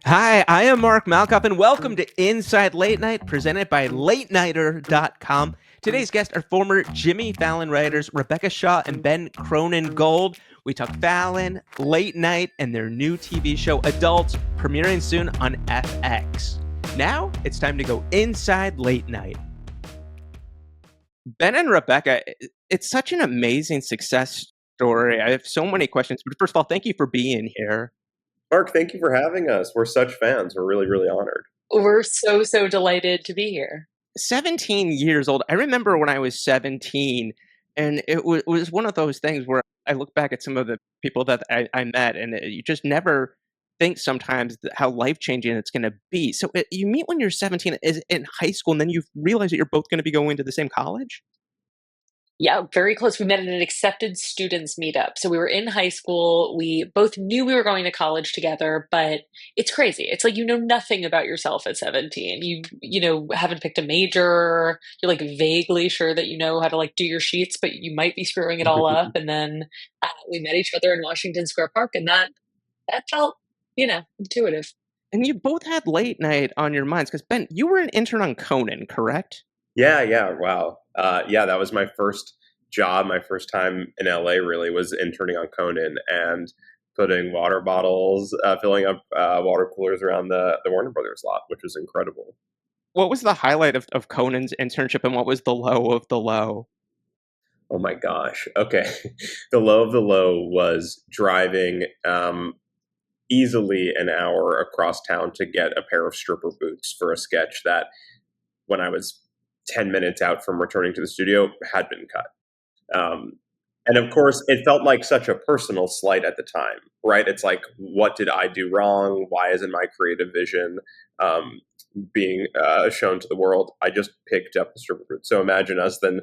Hi, I am Mark Malkoff, and welcome to Inside Late Night, presented by LateNighter.com. Today's guests are former Jimmy Fallon writers Rebecca Shaw and Ben Kronengold. We talk Fallon, late night, and their new TV show Adults, premiering soon on FX. Now it's time to go inside late night. Ben and Rebecca, it's such an amazing success story. I have so many questions, but first of all, thank you for being here. Mark, thank you for having us. We're such fans. We're really, really honored. We're so delighted to be here. 17 years old. I remember when I was 17, and it was one of those things where I look back at some of the people that I met, and you just never think sometimes how life changing it's going to be. So you meet when you're 17 is in high school, and then you realize that you're both going to be going to the same college. Yeah, very close. We met at an accepted students meetup. So we were in high school. We both knew we were going to college together, but it's crazy. It's like you know nothing about yourself at 17. You haven't picked a major. You're like vaguely sure that you know how to like do your sheets, but you might be screwing it all up. And then we met each other in Washington Square Park, and that felt, intuitive. And you both had late night on your minds because Ben, you were an intern on Conan, correct? Yeah. Wow. Yeah, that was my first job. My first time in LA really was interning on Conan and putting water bottles, filling up water coolers around the Warner Brothers lot, which was incredible. What was the highlight of Conan's internship, and what was the low of the low? Oh my gosh. Okay. The low of the low was driving easily an hour across town to get a pair of stripper boots for a sketch that when I was 10 minutes out from returning to the studio had been cut. Um, and of course, it felt like such a personal slight at the time, right? It's like, what did I do wrong? Why isn't my creative vision being shown to the world? I just picked up the stripper boot. So imagine us then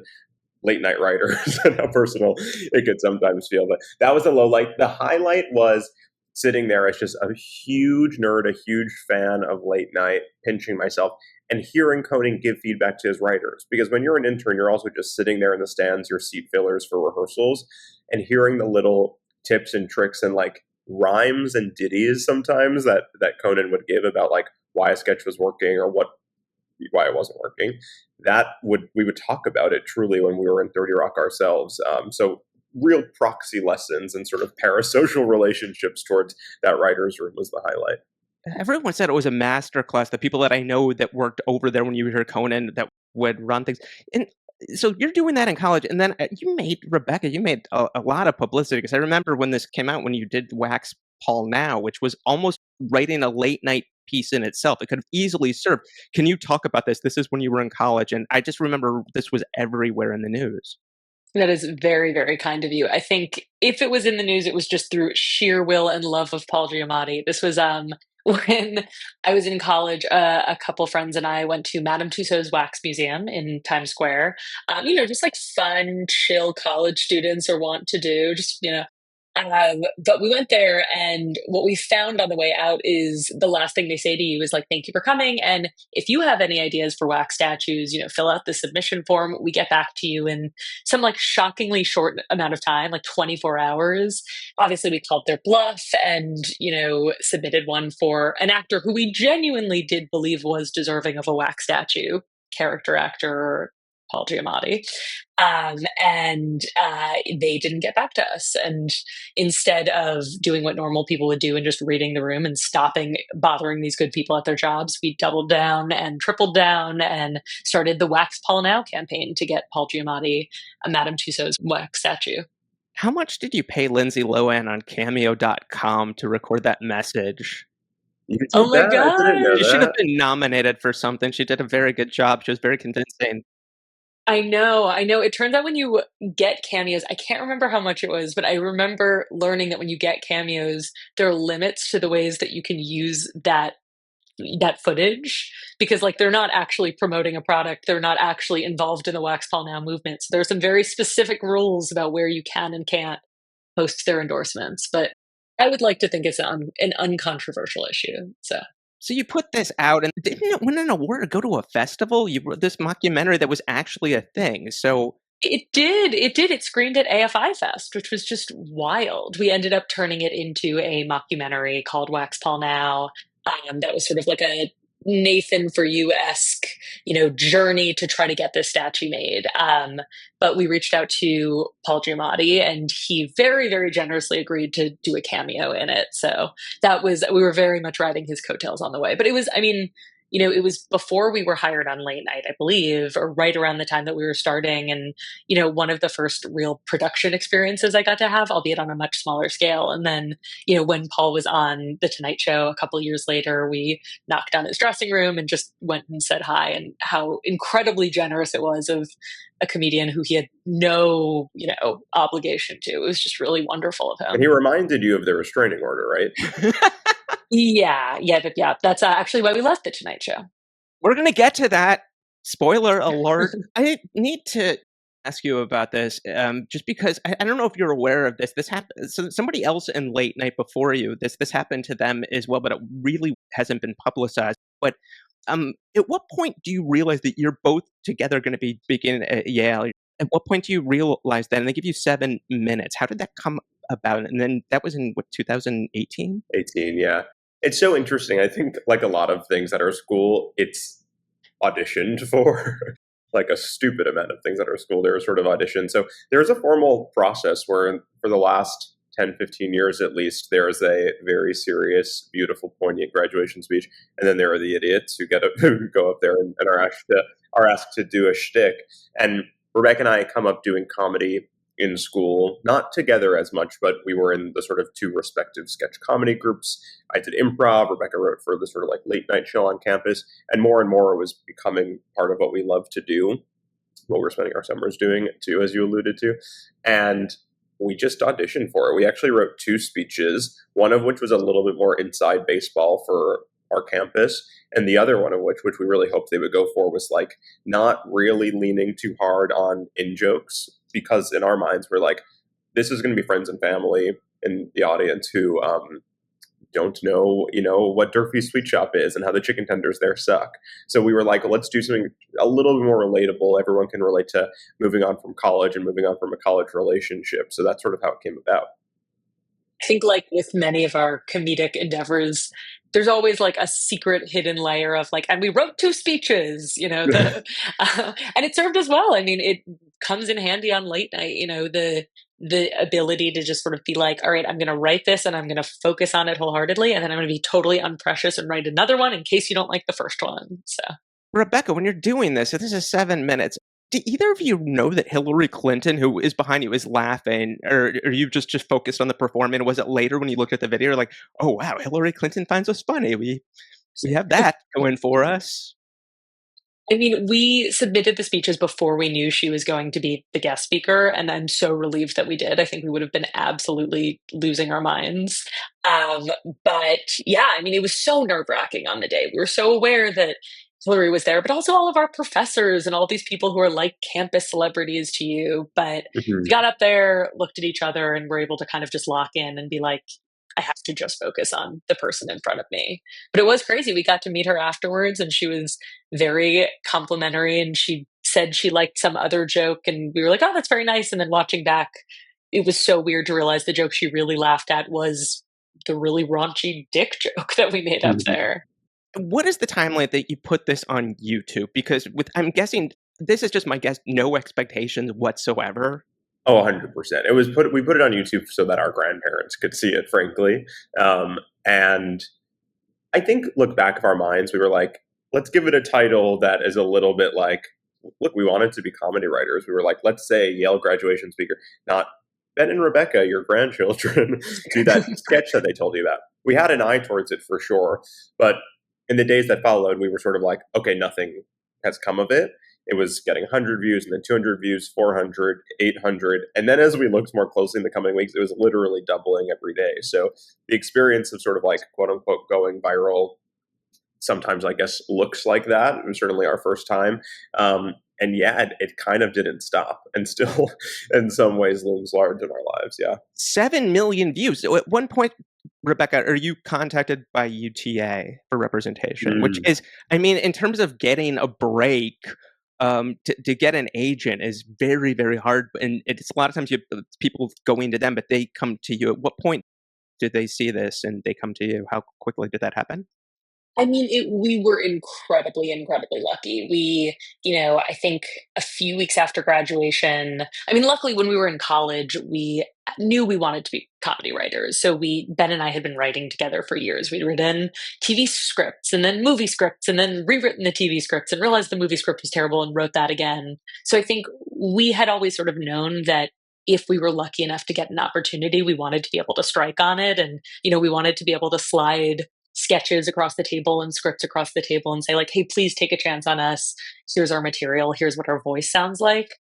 late night writers and how personal it could sometimes feel. But that was a low light. The highlight was sitting there as just a huge nerd, a huge fan of late night, pinching myself and hearing Conan give feedback to his writers. Because when you're an intern, you're also just sitting there in the stands, your seat fillers for rehearsals, and hearing the little tips and tricks and like rhymes and ditties sometimes that Conan would give about like why a sketch was working or why it wasn't working. We would talk about it truly when we were in 30 Rock ourselves. So real proxy lessons and sort of parasocial relationships towards that writer's room was the highlight. Everyone said it was a master class. The people that I know that worked over there when you heard Conan that would run things. And so you're doing that in college, and then you made a lot of publicity because I remember when this came out when you did Wax Paul Now, which was almost writing a late night piece in itself. It could have easily served. Can you talk about this? This is when you were in college, and I just remember this was everywhere in the news. That is very, very kind of you. I think if it was in the news, it was just through sheer will and love of Paul Giamatti. This was when I was in college. A couple friends and I went to Madame Tussauds Wax Museum in Times Square. Just like fun, chill college students are wont to do. But we went there, and what we found on the way out is the last thing they say to you is like, "Thank you for coming." And if you have any ideas for wax statues, fill out the submission form. We get back to you in some like shockingly short amount of time, like 24 hours. Obviously, we called their bluff and submitted one for an actor who we genuinely did believe was deserving of a wax statue, character actor Paul Giamatti. And they didn't get back to us. And instead of doing what normal people would do and just reading the room and stopping bothering these good people at their jobs, we doubled down and tripled down and started the Wax Paul Now campaign to get Paul Giamatti a Madame Tussauds wax statue. How much did you pay Lindsay Lohan on Cameo.com to record that message? You Oh did my that? I didn't know She should have that. been nominated for something. She did a very good job. She was very convincing. I know, I know. It turns out when you get cameos, I can't remember how much it was, but I remember learning that when you get cameos, there are limits to the ways that you can use that footage because like they're not actually promoting a product, they're not actually involved in the Wax Paul Now movement. So there are some very specific rules about where you can and can't post their endorsements, but I would like to think it's an uncontroversial issue. So you put this out, and didn't it win an award or go to a festival? You wrote this mockumentary that was actually a thing. So It did. It did. It screened at AFI Fest, which was just wild. We ended up turning it into a mockumentary called Wax Paul Now. That was sort of like a Nathan for You esque, journey to try to get this statue made. But we reached out to Paul Giamatti, and he very, very generously agreed to do a cameo in it. So we were very much riding his coattails on the way. But it was, I mean, it was before we were hired on late night, I believe, or right around the time that we were starting. And, one of the first real production experiences I got to have, albeit on a much smaller scale. And then, when Paul was on The Tonight Show a couple of years later, we knocked on his dressing room and just went and said hi, and how incredibly generous it was of a comedian who he had no, obligation to. It was just really wonderful of him. And he reminded you of the restraining order, right? Yeah. That's actually why we left The Tonight Show. We're going to get to that. Spoiler alert. I need to ask you about this, just because I don't know if you're aware of this. This happened. So somebody else in late night before you, this happened to them as well, but it really hasn't been publicized. But at what point do you realize that you're both together going to be speaking at Yale? At what point do you realize that? And they give you 7 minutes. How did that come about? And then that was in 2018? 18, yeah. It's so interesting. I think, like a lot of things at our school, it's auditioned for. Like a stupid amount of things at our school, there are sort of auditions. So there's a formal process where for the last 10, 15 years at least, there's a very serious, beautiful, poignant graduation speech. And then there are the idiots who who go up there and are asked to do a shtick. And Rebecca and I come up doing comedy in school, not together as much, but we were in the sort of two respective sketch comedy groups. I did improv. Rebecca wrote for the sort of like late night show on campus, and more it was becoming part of what we love to do, what we're spending our summers doing too, as you alluded to. And we just auditioned for it. We actually wrote 2 speeches, one of which was a little bit more inside baseball for our campus, and the other one of which we really hoped they would go for, was like not really leaning too hard on in jokes, because in our minds we're like, this is going to be friends and family in the audience who don't know, what Durfee's Sweet Shop is and how the chicken tenders there suck. So we were like, let's do something a little bit more relatable. Everyone can relate to moving on from college and moving on from a college relationship. So that's sort of how it came about. I think, like with many of our comedic endeavors, there's always like a secret hidden layer of like, and we wrote 2 speeches, and it served as well. I mean, it comes in handy on late night, the ability to just sort of be like, all right, I'm going to write this and I'm going to focus on it wholeheartedly. And then I'm going to be totally unprecious and write another one in case you don't like the first one. So, Rebecca, when you're doing this, so this is 7 minutes. Do either of you know that Hillary Clinton, who is behind you, is laughing, or are you just focused on the performance? Was it later when you looked at the video, like, oh wow, Hillary Clinton finds us funny? We have that going for us. I mean, we submitted the speeches before we knew she was going to be the guest speaker, and I'm so relieved that we did. I think we would have been absolutely losing our minds. But yeah, I mean, it was so nerve-wracking on the day. We were so aware that Hillary was there, but also all of our professors and all these people who are like campus celebrities to you. But we got up there, looked at each other, and were able to kind of just lock in and be like, I have to just focus on the person in front of me. But it was crazy. We got to meet her afterwards, and she was very complimentary, and she said she liked some other joke, and we were like, oh, that's very nice. And then watching back, it was so weird to realize the joke she really laughed at was the really raunchy dick joke that we made up there. What is the timeline that you put this on YouTube? Because I'm guessing, this is just my guess, no expectations whatsoever. Oh, 100%. We put it on YouTube so that our grandparents could see it, frankly. And I think, look back of our minds, we were like, let's give it a title that is a little bit like, look, we wanted to be comedy writers. We were like, let's say Yale graduation speaker, not Ben and Rebecca, your grandchildren, do that sketch that they told you about. We had an eye towards it for sure. But in the days that followed, we were sort of like, okay, nothing has come of it. It was getting 100 views and then 200 views, 400, 800. And then as we looked more closely in the coming weeks, it was literally doubling every day. So the experience of sort of like, quote unquote, going viral sometimes, I guess, looks like that. It was certainly our first time. And yeah, it kind of didn't stop, and still in some ways looms large in our lives. Yeah. 7 million views. So at one point, Rebecca, are you contacted by UTA for representation? Which is, I mean, in terms of getting a break, to get an agent is very, very hard. And it's a lot of times people going to them, but they come to you. At what point did they see this and they come to you? How quickly did that happen? I mean, we were incredibly, incredibly lucky. I think a few weeks after graduation, I mean, luckily when we were in college, we knew we wanted to be comedy writers. So Ben and I had been writing together for years. We'd written TV scripts and then movie scripts and then rewritten the TV scripts and realized the movie script was terrible and wrote that again. So I think we had always sort of known that if we were lucky enough to get an opportunity, we wanted to be able to strike on it. And, we wanted to be able to slide sketches across the table and scripts across the table and say like, hey, please take a chance on us. Here's our material. Here's what our voice sounds like.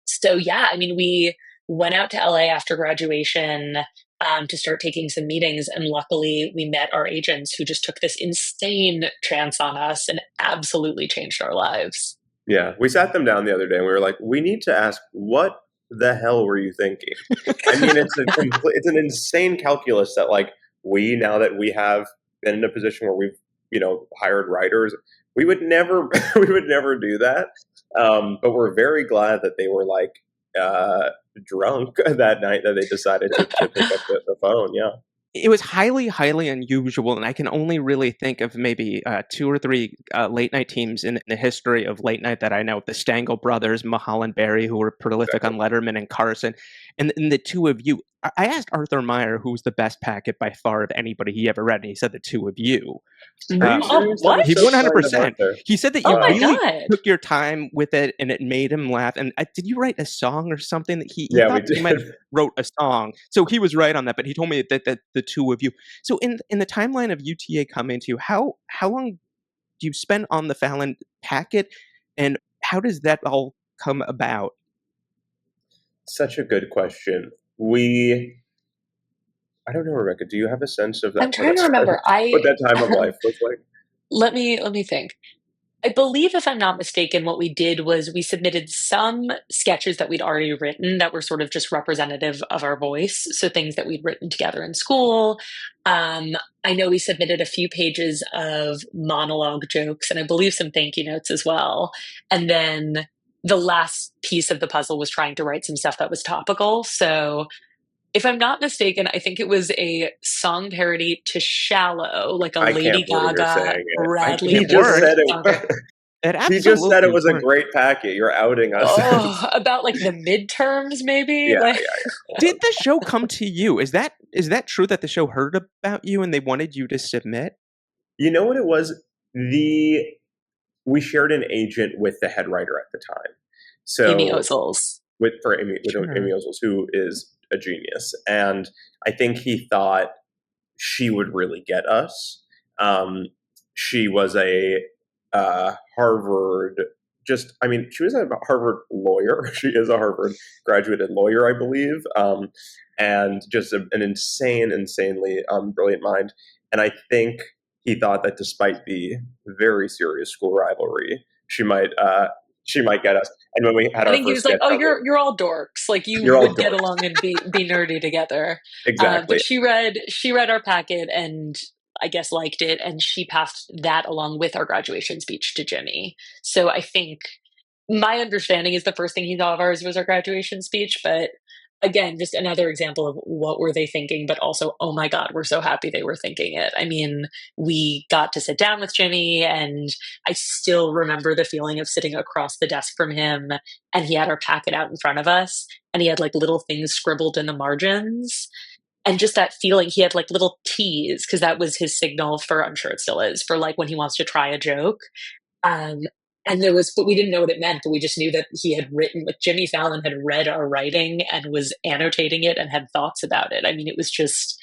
So yeah, I mean, we went out to LA after graduation to start taking some meetings. And luckily we met our agents who just took this insane chance on us and absolutely changed our lives. Yeah. We sat them down the other day and we were like, we need to ask, what the hell were you thinking? I mean, it's an insane calculus that like, now that we have been in a position where we've, hired writers, we would never do that. But we're very glad that they were like drunk that night that they decided to pick up the phone. Yeah. It was highly, highly unusual, and I can only really think of maybe 2 or 3 late night teams in the history of late night that I know. The Stangl brothers, Mahal and Barry, who were prolific on Letterman, and Carson. And the two of you, I asked Arthur Meyer who was the best packet by far of anybody he ever read, and he said the two of you. What? He 100%. He said that you really God. took your time with it, and it made him laugh. And did you write a song or something that he Yeah, thought we did. you might have wrote a song? So he was right on that. But he told me that the two of you. So in the timeline of UTA coming to you, how long do you spend on the Fallon packet, and how does that all come about? Such a good question. I don't know, Rebecca. Do you have a sense of that? I'm trying to remember. What that time of life looks like? Let me think. I believe, if I'm not mistaken, what we did was we submitted some sketches that we'd already written that were sort of just representative of our voice. So things that we'd written together in school. I know we submitted a few pages of monologue jokes and I believe some thank you notes as well. And then the last piece of the puzzle was trying to write some stuff that was topical. So if I'm not mistaken, I think it was a song parody to "Shallow," like a Lady Gaga, Bradley. He just said it. He just said it was a great packet. You're outing us. Oh, about like the midterms, maybe. Yeah. Did the show come to you? Is that true that the show heard about you and they wanted you to submit? You know what it was? We shared an agent with the head writer at the time. So Amy Ozels. With Amy Ozels, who is a genius. And I think he thought she would really get us. She was a Harvard, she was a Harvard lawyer. She is a Harvard graduated lawyer, I believe. And just an insanely brilliant mind. And I think he thought that despite the very serious school rivalry, she might get us. And when we had I think he was like, "Oh, you're all dorks. Like you would get along and be nerdy together." Exactly. But she read our packet and I guess liked it, and she passed that along with our graduation speech to Jimmy. So I think my understanding is the first thing he thought of ours was our graduation speech. But again, just another example of what were they thinking, but also, oh my God, we're so happy they were thinking it. I mean, we got to sit down with Jimmy and I still remember the feeling of sitting across the desk from him and he had our packet out in front of us and he had like little things scribbled in the margins. And just that feeling, he had like little T's because that was his signal for, I'm sure it still is, for like when he wants to try a joke. But we didn't know what it meant, but we just knew that he had written, like Jimmy Fallon had read our writing and was annotating it and had thoughts about it. I mean, it was just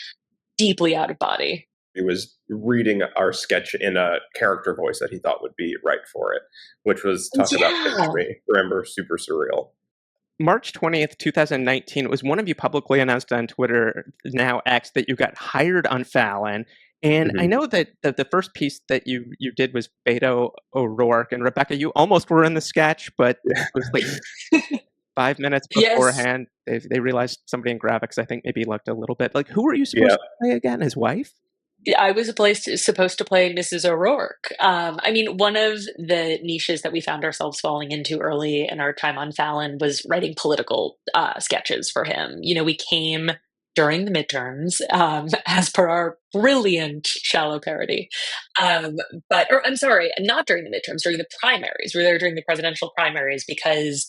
deeply out of body. He was reading our sketch in a character voice that he thought would be right for it, which was talk about pinch me. Remember, super surreal. March 20th, 2019, it was one of you publicly announced on Twitter, now X, that you got hired on Fallon. And I know that the first piece that you did was Beto O'Rourke. And Rebecca, you almost were in the sketch, but it was like 5 minutes beforehand. They realized somebody in graphics, I think, maybe looked a little bit. Like, who were you supposed to play again? His wife? I was supposed to play Mrs. O'Rourke. I mean, one of the niches that we found ourselves falling into early in our time on Fallon was writing political sketches for him. You know, we came during the midterms, as per our brilliant shallow parody. Um, or I'm sorry, not during the midterms, during the primaries. We were there during the presidential primaries because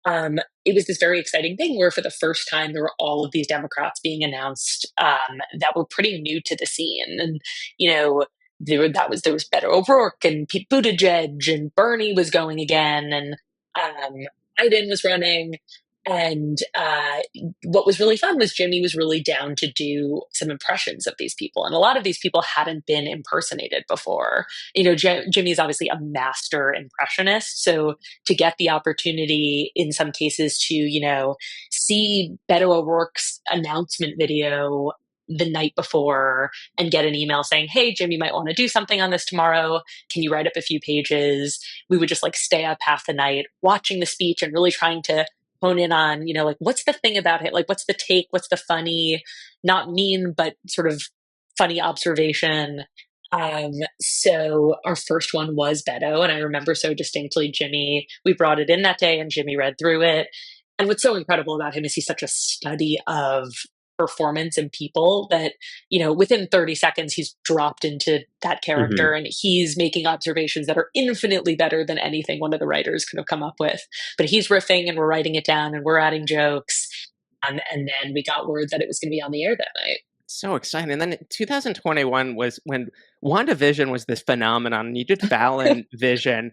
it was this very exciting thing where for the first time there were all of these Democrats being announced that were pretty new to the scene. And, you know, there was Beto O'Rourke and Pete Buttigieg and Bernie was going again and Biden was running. And what was really fun was Jimmy was really down to do some impressions of these people. And a lot of these people hadn't been impersonated before. You know, Jimmy is obviously a master impressionist. So to get the opportunity in some cases to, you know, see Beto O'Rourke's announcement video the night before and get an email saying, hey, Jim, you might want to do something on this tomorrow. Can you write up a few pages? We would just like stay up half the night watching the speech and really trying to hone in on, you know, like what's the thing about it? Like, what's the take? What's the funny, not mean, but sort of funny observation? So our first one was Beto, and I remember so distinctly Jimmy, we brought it in that day and Jimmy read through it. And what's so incredible about him is he's such a study of performance and people that, you know, within 30 seconds, he's dropped into that character Hmm. and he's making observations that are infinitely better than anything one of the writers could have come up with. But he's riffing and we're writing it down and we're adding jokes. And then we got word that it was going to be on the air that night. So exciting. And then 2021 was when WandaVision was this phenomenon, and you did Fallon Vision.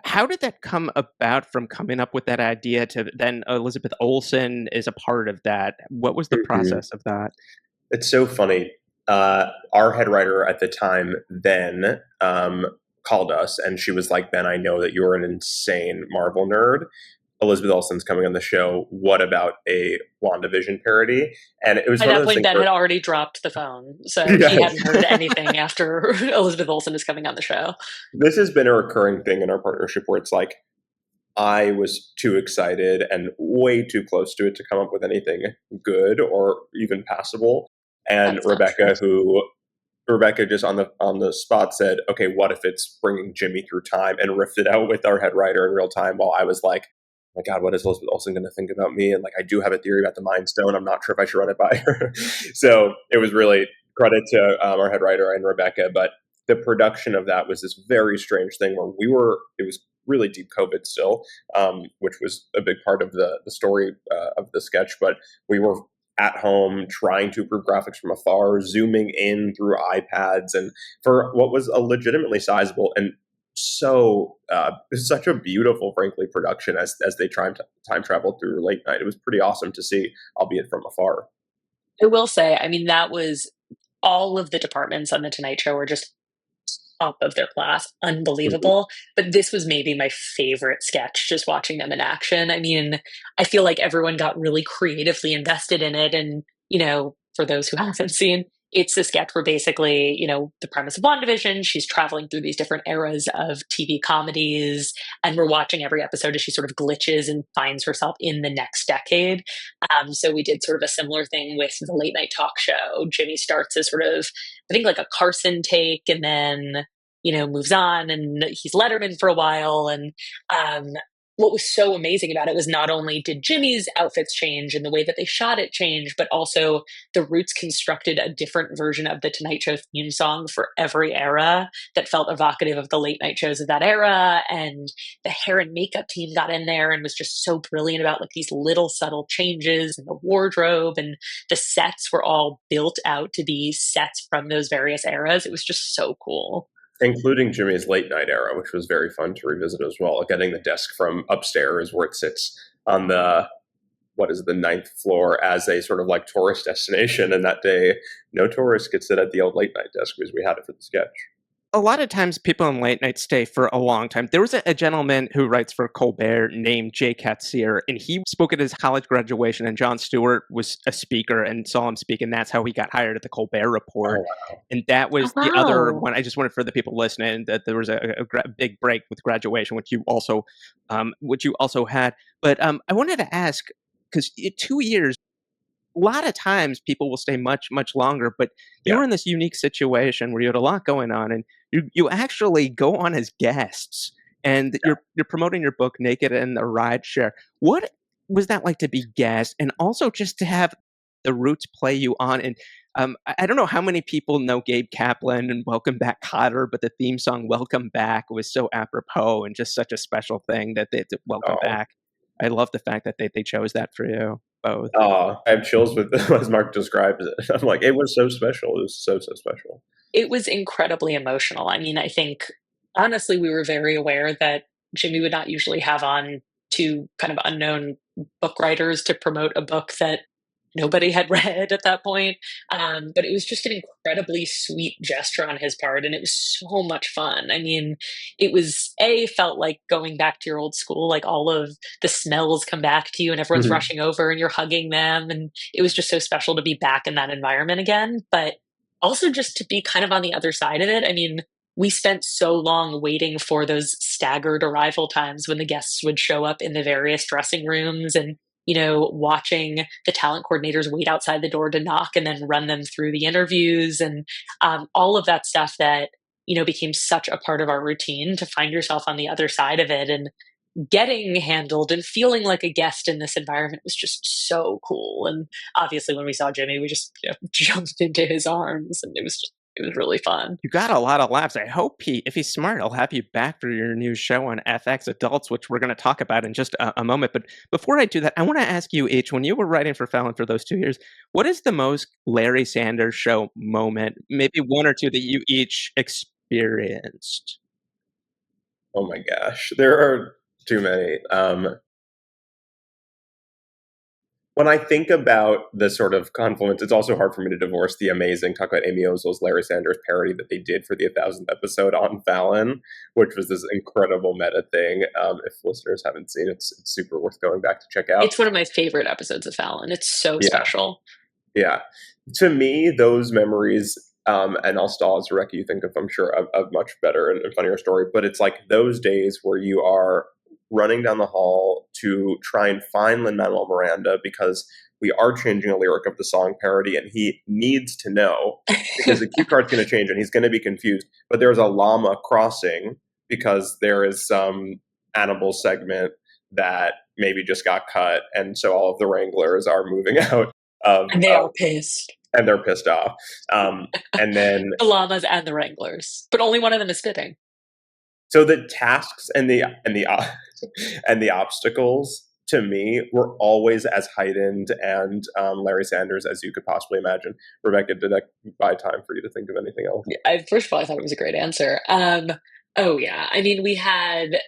How did that come about from coming up with that idea to then Elizabeth Olsen is a part of that? What was the Hmm. process of that? It's so funny. Our head writer at the time then called us, and she was like, "Ben, I know that you're an insane Marvel nerd. Elizabeth Olsen's coming on the show. What about a WandaVision parody?" And it was By one of that those point, things Ben where, had already dropped the phone. So he yes, hadn't heard anything after Elizabeth Olsen is coming on the show. this has been a recurring thing in our partnership where it's like, I was too excited and way too close to it to come up with anything good or even passable. And That's not true. Rebecca just on the spot said, "Okay, what if it's bringing Jimmy through time?" and riffed it out with our head writer in real time. While I was like, "Oh my God, what is Elizabeth Olsen going to think about me?" And like, I do have a theory about the Mind Stone. I'm not sure if I should run it by her. So it was really credit to our head writer and Rebecca. But the production of that was this very strange thing where we were. It was really deep COVID still, which was a big part of the story of the sketch. But we were at home trying to improve graphics from afar, zooming in through iPads, and for what was a legitimately sizable and such a beautiful, frankly, production as they time traveled through late night. It was pretty awesome to see, albeit from afar. I will say, I mean, that was all of the departments on the Tonight Show were just top of their class, Mhm. unbelievable. But this was maybe my favorite sketch, just watching them in action. I mean, I feel like everyone got really creatively invested in it. And, you know, for those who haven't seen, it's a sketch where basically, you know, the premise of WandaVision, she's traveling through these different eras of TV comedies, and we're watching every episode as she sort of glitches and finds herself in the next decade. So we did sort of a similar thing with the late night talk show. Jimmy starts as sort of, I think, like a Carson take, and then, you know, moves on and he's Letterman for a while. And um, what was so amazing about it was not only did Jimmy's outfits change and the way that they shot it change, but also the Roots constructed a different version of the Tonight Show theme song for every era that felt evocative of the late night shows of that era. And the hair and makeup team got in there and was just so brilliant about like these little subtle changes in the wardrobe, and the sets were all built out to be sets from those various eras. It was just so cool. Including Jimmy's late night era, which was very fun to revisit as well. Getting the desk from upstairs where it sits on the what is it, the ninth floor as a sort of like tourist destination. And that day, no tourists could sit at the old late night desk because we had it for the sketch. A lot of times people in late night stay for a long time. There was a gentleman who writes for Colbert named Jay Katsier, and he spoke at his college graduation, and Jon Stewart was a speaker and saw him speak, and that's how he got hired at the Colbert Report. Oh, And that Oh, was the other wow. one. I just wanted for the people listening that there was big break with graduation, which you also had. But I wanted to ask because 2 years a lot of times people will stay much, much longer, but you Yeah. were in this unique situation where you had a lot going on and you actually go on as guests and you're promoting your book Naked and the Rideshare. What was that like to be guest and also just to have the Roots play you on? And I don't know how many people know Gabe Kaplan and Welcome Back Cotter, but the theme song Welcome Back was so apropos and just such a special thing that they welcome Oh, back. I love the fact that they chose that for you both. I have chills with as Mark describes it. I'm like, it was so special. It was so, so special. It was incredibly emotional. I mean, I think honestly, we were very aware that Jimmy would not usually have on two kind of unknown book writers to promote a book that nobody had read at that point. But it was just an incredibly sweet gesture on his part, and it was so much fun. I mean, it was felt like going back to your old school, like all of the smells come back to you, and everyone's Mhm. rushing over, and you're hugging them, and it was just so special to be back in that environment again. But also just to be kind of on the other side of it. I mean, we spent so long waiting for those staggered arrival times when the guests would show up in the various dressing rooms and watching the talent coordinators wait outside the door to knock and then run them through the interviews and all of that stuff that became such a part of our routine. To find yourself on the other side of it and getting handled and feeling like a guest in this environment was just so cool. And obviously when we saw Jimmy, we just jumped into his arms, and it was really fun. You got a lot of laughs. I hope if he's smart, he'll have you back for your new show on FX Adults, which we're going to talk about in just a moment. But before I do that, I want to ask you each, when you were writing for Fallon for those 2 years, what is the most Larry Sanders Show moment, maybe one or two that you each experienced? Oh my gosh, there are too many. When I think about the sort of confluence, it's also hard for me to divorce the amazing talk about Amy Ozel's Larry Sanders parody that they did for the 1,000th episode on Fallon, which was this incredible meta thing. If listeners haven't seen it, it's super worth going back to check out. It's one of my favorite episodes of Fallon. It's so Yeah, special. yeah. To me, those memories, and I'll stall as Rebecca, you think of, I'm sure, a much better and funnier story, but it's like those days where you are running down the hall to try and find Lin-Manuel Miranda because we are changing a lyric of the song parody and he needs to know because the cue card's going to change and he's going to be confused. But there's a llama crossing because there is some animal segment that maybe just got cut. And so all of the wranglers are moving out of, And they are pissed. and they're pissed off. And then The llamas and the wranglers, but only one of them is spitting. so the tasks and the and the obstacles to me were always as heightened and Larry Sanders as you could possibly imagine. Rebecca, did that buy time for you to think of anything else? First of all, I thought it was a great answer. Oh yeah, I mean, we had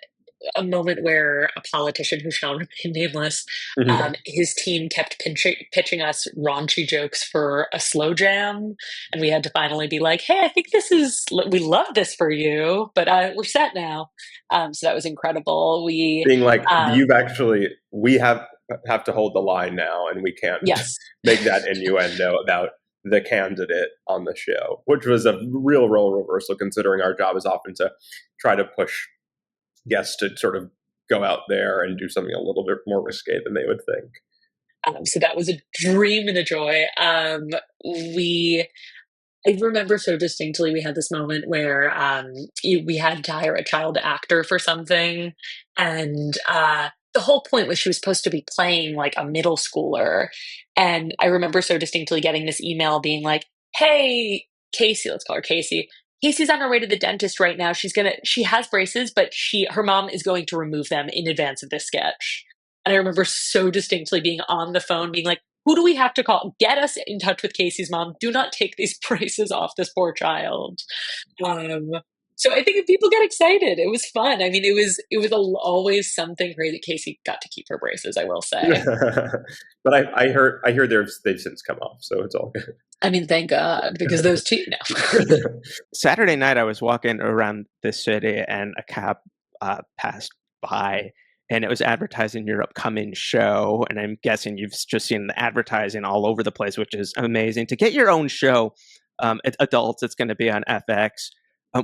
a moment where a politician who shall remain nameless, his team kept pitching us raunchy jokes for a slow jam, and we had to finally be like, "Hey, I think we love this for you, but we're set now." So that was incredible. Being like, we have to hold the line now, and we can't yes, make that innuendo about the candidate on the show, which was a real role reversal considering our job is often to try to push guests to sort of go out there and do something a little bit more risque than they would think. So that was a dream and a joy. I remember so distinctly we had this moment where we had to hire a child actor for something, and the whole point was she was supposed to be playing like a middle schooler. And I remember so distinctly getting this email being like, "Hey, Casey, let's call her Casey. Casey's on her way to the dentist right now. She has braces, but her mom is going to remove them in advance of this sketch." And I remember so distinctly being on the phone being like, "Who do we have to call? Get us in touch with Casey's mom. Do not take these braces off this poor child." So I think if people get excited, it was fun. I mean, it was always something great that Casey got to keep her braces, I will say. But I heard they've since come off, so it's all good. I mean, thank God, because those two now. Saturday night, I was walking around the city and a cab passed by and it was advertising your upcoming show. And I'm guessing you've just seen the advertising all over the place, which is amazing. To get your own show, adults, it's going to be on FX.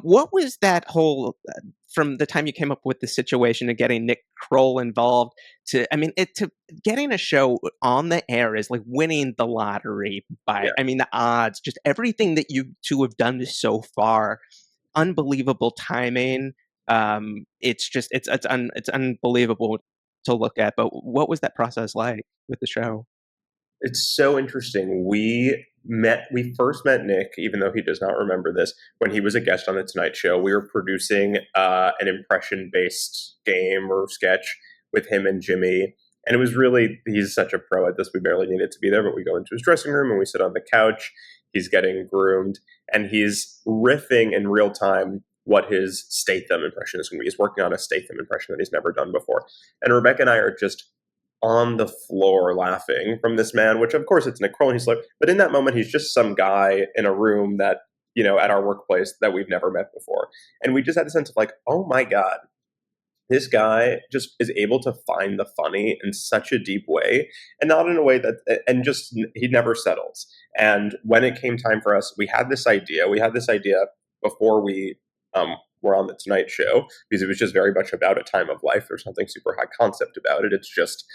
What was that whole from the time you came up with the situation of getting Nick Kroll involved to, I mean, it to getting a show on the air is like winning the lottery by, Yeah. I mean, the odds, just everything that you two have done so far, unbelievable timing. It's just it's unbelievable to look at. But what was that process like with the show? It's so interesting. We first met Nick, even though he does not remember this, when he was a guest on the Tonight Show. We were producing an impression based game or sketch with him and Jimmy. And it was really, he's such a pro at this. We barely needed to be there, but we go into his dressing room and we sit on the couch. He's getting groomed and he's riffing in real time what his Statham impression is going to be. He's working on a Statham impression that he's never done before. And Rebecca and I are just on the floor laughing from this man, which of course it's Nick Kroll. He's like, but in that moment, he's just some guy in a room that, at our workplace that we've never met before. And we just had a sense of like, oh my God, this guy just is able to find the funny in such a deep way and not in a way that, and just, he never settles. And when it came time for us, we had this idea before we, were on the Tonight Show because it was just very much about a time of life. There's nothing super high concept about it. It's just,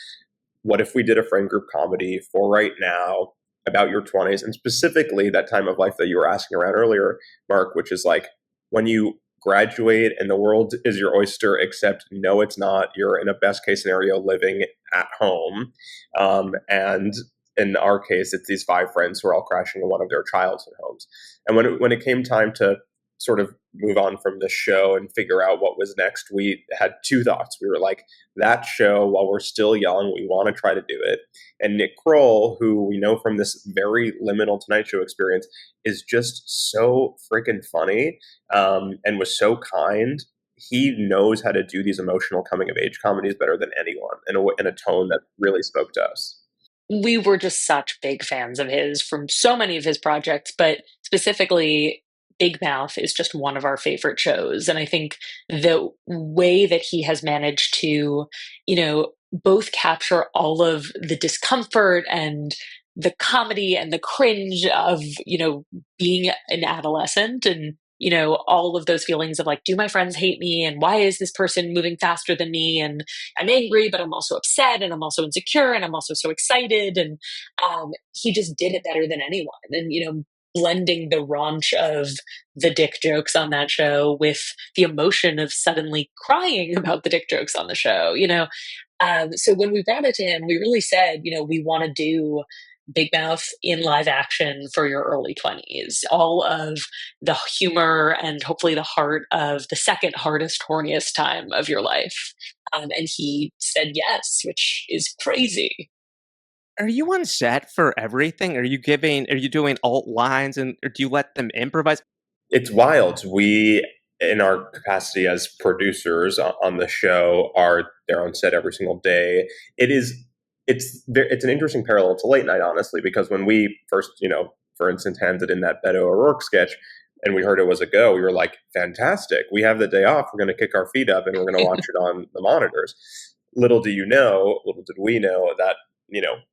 what if we did a friend group comedy for right now about your 20s and specifically that time of life that you were asking around earlier, Mark, which is like when you graduate and the world is your oyster, except no, it's not. You're in a best case scenario living at home. And in our case, it's these five friends who are all crashing in one of their childhood homes. And when it came time to sort of move on from the show and figure out what was next, we had two thoughts. We were like, that show, while we're still young, we want to try to do it. And Nick Kroll, who we know from this very liminal Tonight Show experience, is just so freaking funny and was so kind. He knows how to do these emotional coming of age comedies better than anyone in a tone that really spoke to us. We were just such big fans of his from so many of his projects, but specifically Big Mouth is just one of our favorite shows. And I think the way that he has managed to, both capture all of the discomfort and the comedy and the cringe of, being an adolescent and all of those feelings of like, do my friends hate me? And why is this person moving faster than me? And I'm angry, but I'm also upset and I'm also insecure and I'm also so excited. And he just did it better than anyone. And, blending the raunch of the dick jokes on that show with the emotion of suddenly crying about the dick jokes on the show, so when we brought it to him, we really said, we want to do Big Mouth in live action for your early 20s. All of the humor and hopefully the heart of the second hardest, horniest time of your life. And he said yes, which is crazy. Are you on set for everything? Are you doing alt lines or do you let them improvise? It's wild. We, in our capacity as producers on the show, are there on set every single day. It's an interesting parallel to late night, honestly, because when we first, for instance, handed in that Beto O'Rourke sketch and we heard it was a go, we were like, fantastic. We have the day off. We're going to kick our feet up and we're going to watch it on the monitors. Little did we know that,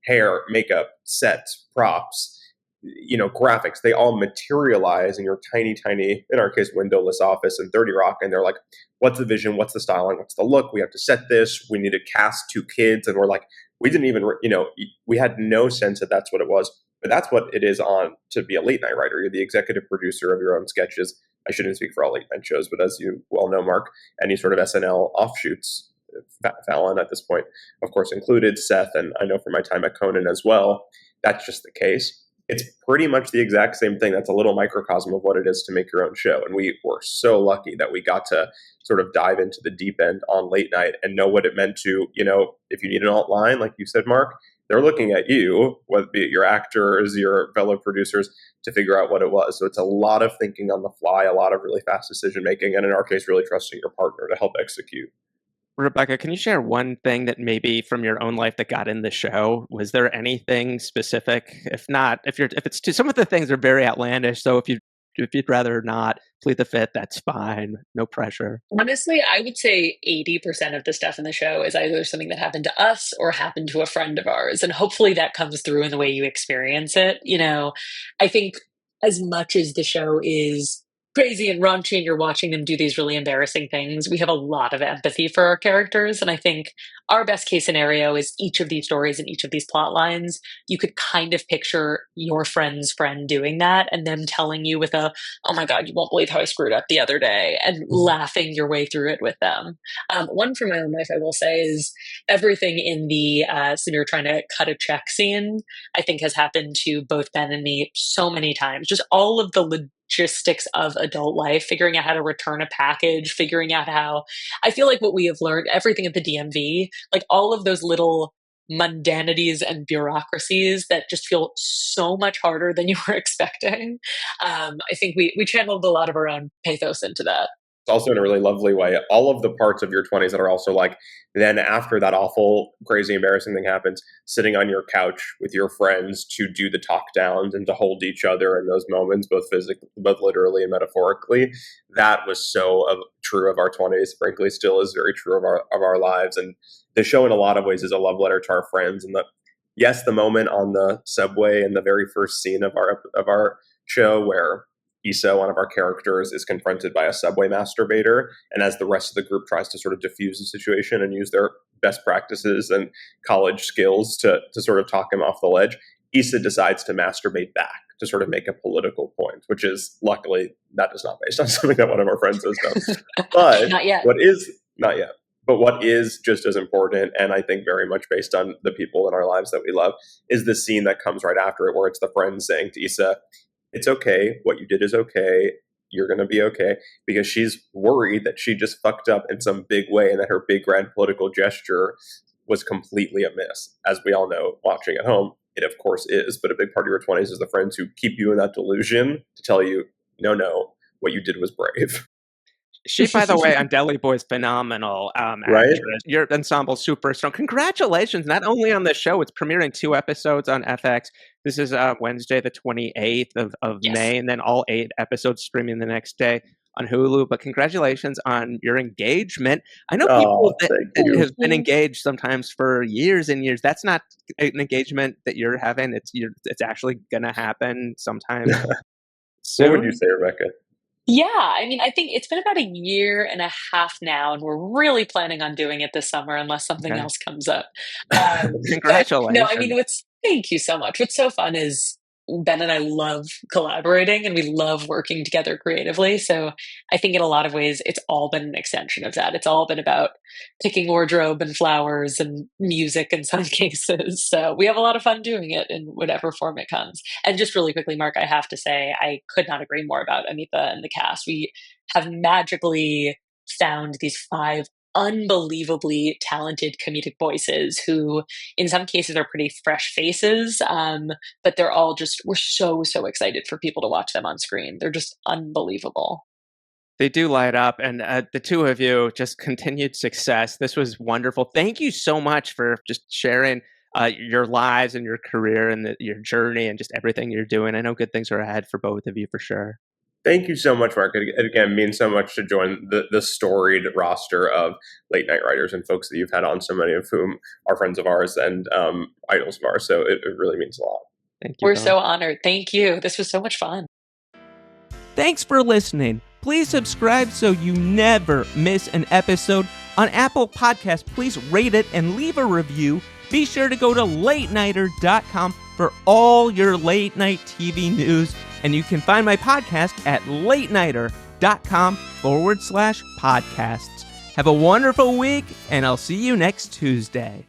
hair, makeup, sets, props, graphics, they all materialize in your tiny, tiny, in our case, windowless office in 30 Rock. And they're like, what's the vision? What's the styling? What's the look? We have to set this. We need to cast two kids. And we're like, we didn't even, we had no sense that that's what it was. But that's what it is on to be a late night writer. You're the executive producer of your own sketches. I shouldn't speak for all late night shows, but as you well know, Mark, any sort of SNL offshoots, Fallon at this point, of course, included, Seth, and I know from my time at Conan as well, that's just the case. It's pretty much the exact same thing. That's a little microcosm of what it is to make your own show. And we were so lucky that we got to sort of dive into the deep end on late night and know what it meant to, if you need an alt line, like you said, Mark, they're looking at you, whether it be your actors, your fellow producers, to figure out what it was. So it's a lot of thinking on the fly, a lot of really fast decision making, and in our case, really trusting your partner to help execute. Rebecca, can you share one thing that maybe from your own life that got in the show? Was there anything specific? If not, if it's some of the things are very outlandish, so if you'd rather not plead the fifth, that's fine. No pressure. Honestly, I would say 80% of the stuff in the show is either something that happened to us or happened to a friend of ours. And hopefully that comes through in the way you experience it. I think as much as the show is crazy and raunchy and you're watching them do these really embarrassing things, we have a lot of empathy for our characters. And I think our best case scenario is each of these stories and each of these plot lines, you could kind of picture your friend's friend doing that and them telling you with a, oh my God, you won't believe how I screwed up the other day, and laughing your way through it with them. One from my own life, I will say, is everything in the Samir trying to cut a check scene, I think has happened to both Ben and me so many times. Just all of the logistics of adult life, figuring out how to return a package, figuring out how, I feel like what we have learned, everything at the DMV, like all of those little mundanities and bureaucracies that just feel so much harder than you were expecting. I think we channeled a lot of our own pathos into that. It's also in a really lovely way. All of the parts of your 20s that are also like, then after that awful, crazy, embarrassing thing happens, sitting on your couch with your friends to do the talk downs and to hold each other in those moments, both physically, both literally and metaphorically. That was so true of our 20s. Frankly, still is very true of our lives. And the show, in a lot of ways, is a love letter to our friends. And the moment on the subway in the very first scene of our show where Issa, one of our characters, is confronted by a subway masturbator, and as the rest of the group tries to sort of diffuse the situation and use their best practices and college skills to sort of talk him off the ledge, Issa decides to masturbate back to sort of make a political point, which is, luckily, that is not based on something that one of our friends has done. But Not yet. not yet. But what is just as important, and I think very much based on the people in our lives that we love, is the scene that comes right after it, where it's the friend saying to Issa, it's okay. What you did is okay. You're going to be okay. Because she's worried that she just fucked up in some big way and that her big grand political gesture was completely amiss. As we all know, watching at home, it of course is. But a big part of your 20s is the friends who keep you in that delusion to tell you, no, what you did was brave. She, by the way, on Deli Boy's phenomenal Right? actress. Your ensemble super strong. Congratulations! Not only on the show, it's premiering 2 episodes on FX. This is Wednesday, the 28th of Yes. May, and then all 8 episodes streaming the next day on Hulu. But congratulations on your engagement. I know people that have been engaged sometimes for years and years. That's not an engagement that you're having. It's actually going to happen sometime soon. What would you say, Rebecca? Yeah, I mean, I think it's been about a year and a half now, and we're really planning on doing it this summer unless something else comes up. Congratulations. No, I mean, thank you so much. What's so fun is Ben and I love collaborating and we love working together creatively. So I think in a lot of ways, it's all been an extension of that. It's all been about picking wardrobe and flowers and music in some cases. So we have a lot of fun doing it in whatever form it comes. And just really quickly, Mark, I have to say, I could not agree more about Amitha and the cast. We have magically found these 5 unbelievably talented comedic voices who in some cases are pretty fresh faces, but they're all we're so excited for people to watch them on screen. They're just unbelievable. They do light up, and the 2 of you, just continued success. This was wonderful. Thank you so much for just sharing your lives and your career and your journey and just everything you're doing. I know good things are ahead for both of you for sure. Thank you so much, Mark. It again means so much to join the storied roster of late night writers and folks that you've had on, so many of whom are friends of ours and idols of ours. So it really means a lot. Thank you. We're so honored. Thank you. This was so much fun. Thanks for listening. Please subscribe so you never miss an episode. On Apple Podcasts, please rate it and leave a review. Be sure to go to latenighter.com for all your late night TV news. And you can find my podcast at latenighter.com/podcasts. Have a wonderful week, and I'll see you next Tuesday.